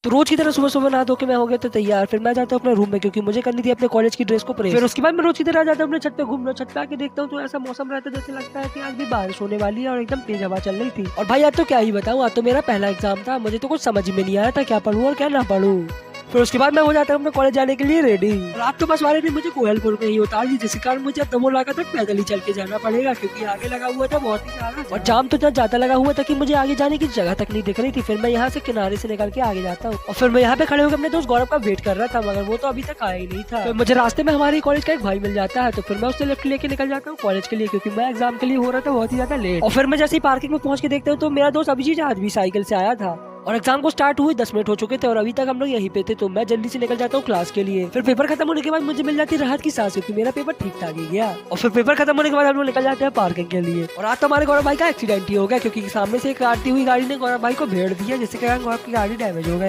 तो रोज की तरह सुबह-सुबह नहा धो के मैं हो गया था तैयार। फिर मैं जाता हूँ अपने रूम में क्योंकि मुझे करनी थी अपने कॉलेज की ड्रेस को प्रेस। फिर उसके बाद मैं रोज की तरह जाता हूँ अपने छत पे घूमने। छत पे आके देखता हूँ तो ऐसा मौसम रहता है जैसे लगता है कि आज भी बारिश होने वाली है और एकदम तेज हवा चल रही थी। और भाई आज तो क्या ही बताऊँ, आज तो मेरा पहला एग्जाम था। मुझे तो कुछ समझ में नहीं आया था क्या पढ़ूँ और क्या ना पढ़ूँ। फिर उसके बाद मैं हो जाता हूँ अपने कॉलेज जाने के लिए रेडी। रात तो बस वाले ने मुझे कोहलपुर में ही उतार दी, जिसके कारण मुझे अब दमोलाका तक पैदल ही चल के जाना पड़ेगा क्योंकि आगे लगा हुआ था बहुत ही ज्यादा और जाम तो इतना ज्यादा लगा हुआ था कि मुझे आगे जाने की जगह तक नहीं दिख रही थी। फिर मैं यहाँ से किनारे से निकल के आगे जाता हूँ और फिर मैं यहाँ पे खड़े होकर अपने दोस्त गौरव का वेट कर रहा था, मगर वो तो अभी तक आया ही नहीं था। फिर मुझे रास्ते में हमारे कॉलेज का एक भाई मिल जाता है, तो फिर मैं उससे लिफ्ट लेके निकल जाता हूँ कॉलेज के लिए क्योंकि मैं एग्जाम के लिए हो रहा था बहुत ही ज्यादा लेट। और फिर मैं जैसे ही पार्किंग में पहुंच के देखता हूँ तो मेरा दोस्त अभिजीत आज भी साइकिल से आया था और एग्जाम को स्टार्ट हुए 10 मिनट हो चुके थे और अभी तक हम लोग यहीं पे थे। तो मैं जल्दी से निकल जाता हूँ क्लास के लिए। फिर पेपर खत्म होने के बाद मुझे मिल जाती है राहत की सांस क्योंकि मेरा पेपर ठीक ठाक ही गया। और फिर पेपर खत्म होने के बाद हम लोग निकल जाते हैं पार्किंग के लिए। और आज तो हमारे गौरव भाई का एक्सीडेंट ही हो गया क्योंकि सामने से एक आती हुई गाड़ी ने गौरव भाई को भेड़ दिया, जिससे कारण गौरव की गाड़ी डैमेज हो गई।